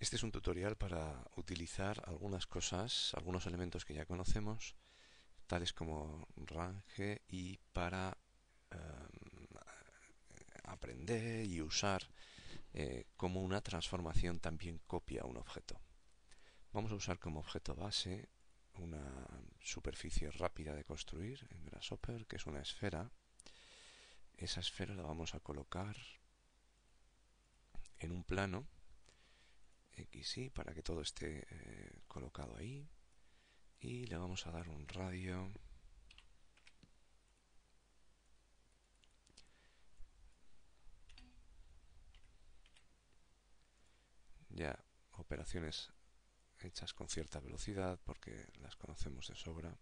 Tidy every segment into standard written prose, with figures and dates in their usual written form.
Este es un tutorial para utilizar algunas cosas, algunos elementos que ya conocemos, tales como range, y para aprender y usar cómo una transformación también copia un objeto. Vamos a usar como objeto base una superficie rápida de construir en Grasshopper, que es una esfera. Esa esfera la vamos a colocar en un plano XY para que todo esté colocado ahí, y le vamos a dar un radio ya, operaciones hechas con cierta velocidad porque las conocemos de sobra.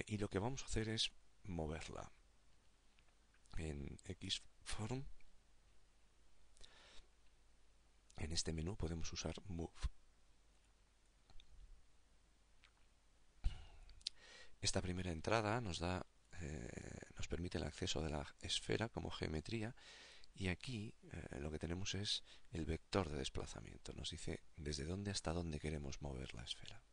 Y lo que vamos a hacer es moverla en Xform. En este menú podemos usar Move. Esta primera entrada nos permite el acceso de la esfera como geometría, y aquí lo que tenemos es el vector de desplazamiento. Nos dice desde dónde hasta dónde queremos mover la esfera.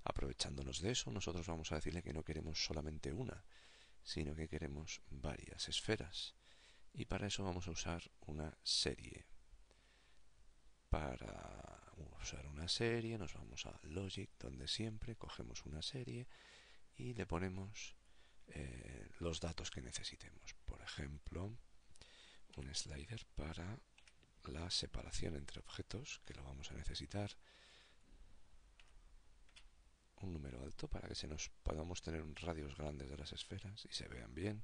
Aprovechándonos de eso, nosotros vamos a decirle que no queremos solamente una, sino que queremos varias esferas. Y para eso vamos a usar una serie. Para usar una serie nos vamos a Logic, donde siempre cogemos una serie y le ponemos los datos que necesitemos. Por ejemplo, un slider para la separación entre objetos, que lo vamos a necesitar. Un número alto para que podamos tener radios grandes de las esferas y se vean bien.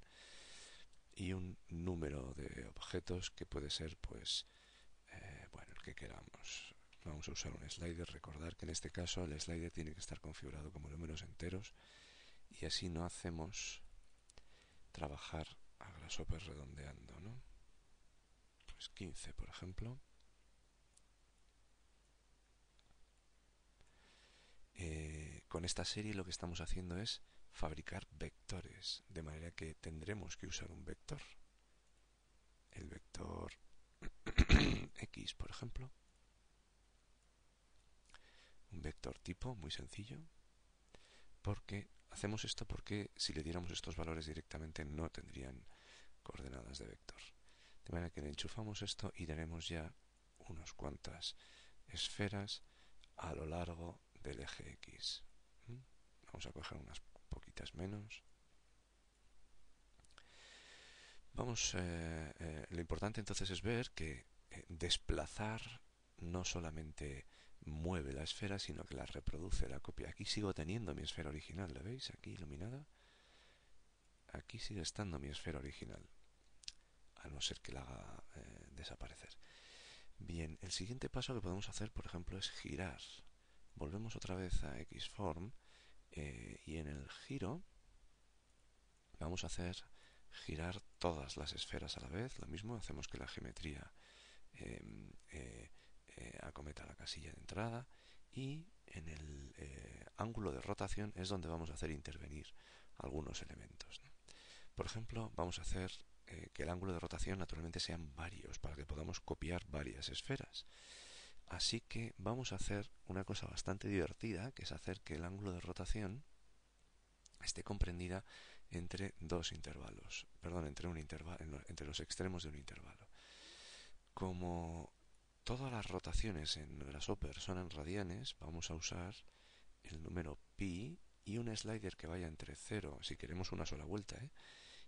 Y un número de objetos que puede ser, pues, bueno, el que queramos. Vamos a usar un slider. Recordar que en este caso el slider tiene que estar configurado como números enteros, y así no hacemos trabajar a Grasshopper redondeando, ¿no? Pues 15, por ejemplo. Con esta serie lo que estamos haciendo es fabricar vectores, de manera que tendremos que usar un vector. El vector X, por ejemplo. Un vector tipo muy sencillo. Porque hacemos esto porque si le diéramos estos valores directamente no tendrían coordenadas de vector. De manera que le enchufamos esto y tenemos ya unas cuantas esferas a lo largo del eje X. Vamos a coger unas poquitas menos. Lo importante entonces es ver que desplazar no solamente mueve la esfera, sino que la reproduce, la copia. Aquí sigo teniendo mi esfera original, ¿la veis? Aquí iluminada. Aquí sigue estando mi esfera original, a no ser que la haga desaparecer. Bien, el siguiente paso que podemos hacer, por ejemplo, es girar. Volvemos otra vez a Xform, y en el giro vamos a hacer girar todas las esferas a la vez. Lo mismo, hacemos que la geometría acometa la casilla de entrada, y en el ángulo de rotación es donde vamos a hacer intervenir algunos elementos, ¿no? Por ejemplo, vamos a hacer que el ángulo de rotación naturalmente sean varios, para que podamos copiar varias esferas. Así que vamos a hacer una cosa bastante divertida, que es hacer que el ángulo de rotación esté comprendida entre dos intervalos, perdón, entre los extremos de un intervalo. Como todas las rotaciones en Grasshopper son en radianes, vamos a usar el número pi y un slider que vaya entre 0, si queremos una sola vuelta,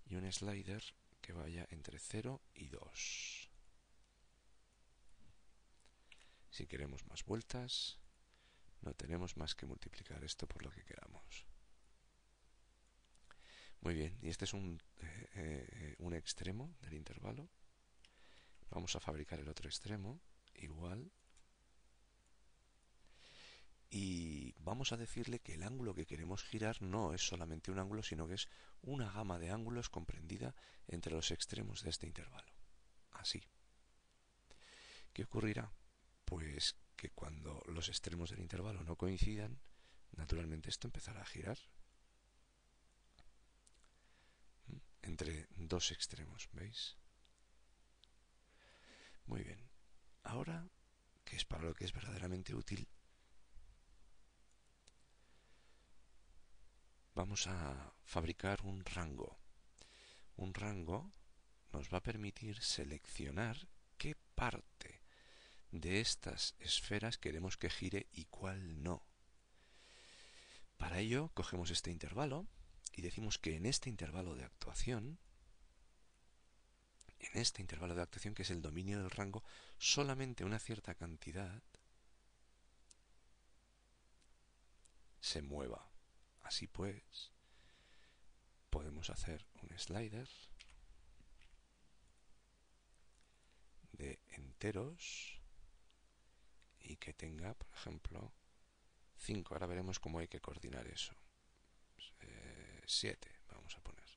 y un slider que vaya entre 0 y 2. Si queremos más vueltas, no tenemos más que multiplicar esto por lo que queramos. Muy bien, y este es un extremo del intervalo. Vamos a fabricar el otro extremo igual, y vamos a decirle que el ángulo que queremos girar no es solamente un ángulo, sino que es una gama de ángulos comprendida entre los extremos de este intervalo. Así. ¿Qué ocurrirá? Pues que cuando los extremos del intervalo no coincidan, naturalmente esto empezará a girar entre dos extremos, ¿veis? Muy bien. Ahora, que es para lo que es verdaderamente útil, vamos a fabricar un rango. Un rango nos va a permitir seleccionar qué parte de estas esferas queremos que gire y cuál no. Para ello, cogemos este intervalo y decimos que en este intervalo de actuación, que es el dominio del rango, solamente una cierta cantidad se mueva. Así pues, podemos hacer un slider de enteros y que tenga, por ejemplo, 5. Ahora veremos cómo hay que coordinar eso. 7 vamos a poner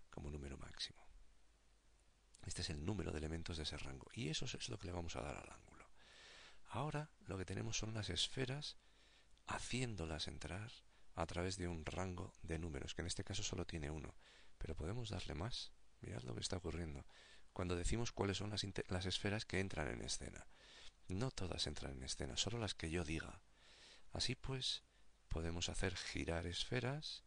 como número máximo. Este es el número de elementos de ese rango y eso es lo que le vamos a dar al ángulo. Ahora lo que tenemos son las esferas haciéndolas entrar a través de un rango de números, que en este caso solo tiene uno, pero podemos darle más. Mirad lo que está ocurriendo cuando decimos cuáles son las esferas que entran en escena. No todas entran en escena, solo las que yo diga. Así pues, podemos hacer girar esferas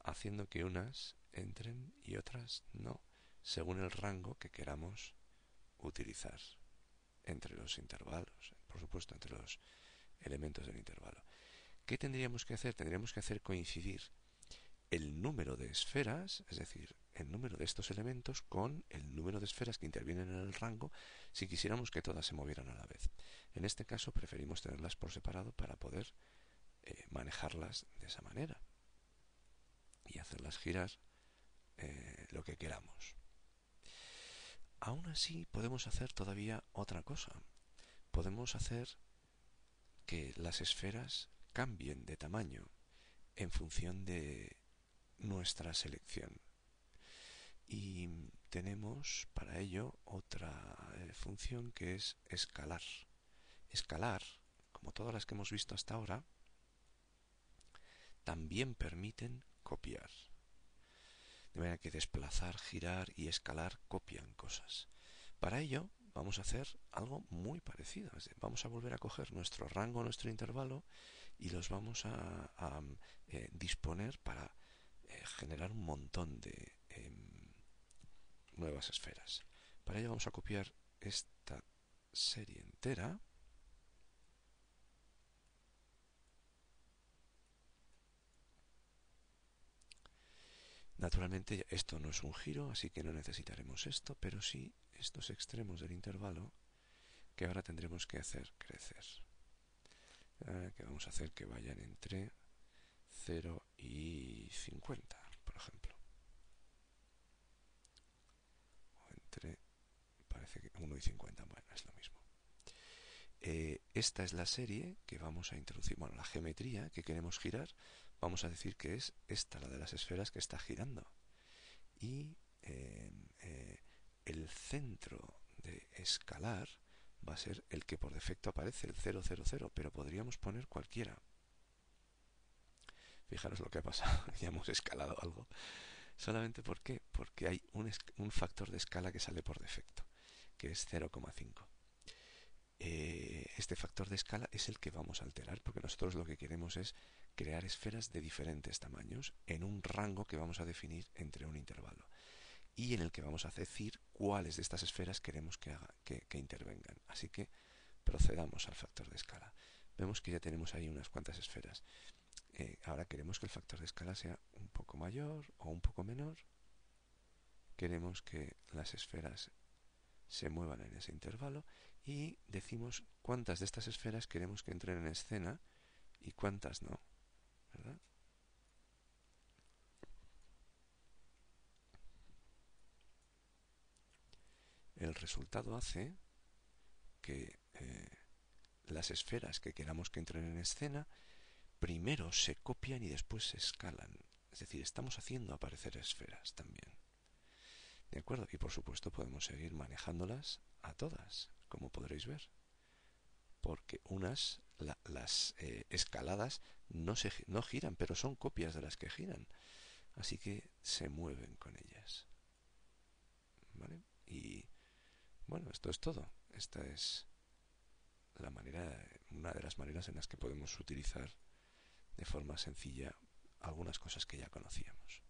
haciendo que unas entren y otras no, según el rango que queramos utilizar entre los intervalos, por supuesto, entre los elementos del intervalo. ¿Qué tendríamos que hacer? Tendríamos que hacer coincidir el número de esferas, es decir, el número de estos elementos con el número de esferas que intervienen en el rango si quisiéramos que todas se movieran a la vez. En este caso preferimos tenerlas por separado para poder manejarlas de esa manera y hacerlas girar lo que queramos. Aún así podemos hacer todavía otra cosa. Podemos hacer que las esferas cambien de tamaño en función de nuestra selección. Y tenemos para ello otra función que es escalar. Escalar, como todas las que hemos visto hasta ahora, también permiten copiar. De manera que desplazar, girar y escalar copian cosas. Para ello vamos a hacer algo muy parecido. Vamos a volver a coger nuestro rango, nuestro intervalo y los vamos a disponer para generar un montón de nuevas esferas. Para ello vamos a copiar esta serie entera. Naturalmente esto no es un giro, así que no necesitaremos esto, pero sí estos extremos del intervalo que ahora tendremos que hacer crecer. Que vamos a hacer que vayan entre 0 y 50, por ejemplo. O entre, parece que 1 y 50, bueno, es lo mismo. Esta es la serie que vamos a introducir, bueno, la geometría que queremos girar, vamos a decir que es esta, la de las esferas que está girando. Y el centro de escalar va a ser el que por defecto aparece, el 0, 0, 0, pero podríamos poner cualquiera. Fijaros lo que ha pasado, ya hemos escalado algo. ¿Solamente por qué? Porque hay un factor de escala que sale por defecto, que es 0,5. Este factor de escala es el que vamos a alterar, porque nosotros lo que queremos es crear esferas de diferentes tamaños en un rango que vamos a definir entre un intervalo y en el que vamos a decir cuáles de estas esferas queremos que intervengan. Así que procedamos al factor de escala. Vemos que ya tenemos ahí unas cuantas esferas. Ahora queremos que el factor de escala sea un poco mayor o un poco menor. Queremos que las esferas se muevan en ese intervalo y decimos cuántas de estas esferas queremos que entren en escena y cuántas no, ¿verdad? El resultado hace que las esferas que queramos que entren en escena primero se copian y después se escalan. Es decir, estamos haciendo aparecer esferas también. ¿De acuerdo? Y por supuesto podemos seguir manejándolas a todas, como podréis ver. Porque las escaladas no giran, pero son copias de las que giran. Así que se mueven con ellas. ¿Vale? Y bueno, esto es todo. Esta es una de las maneras en las que podemos utilizar de forma sencilla algunas cosas que ya conocíamos.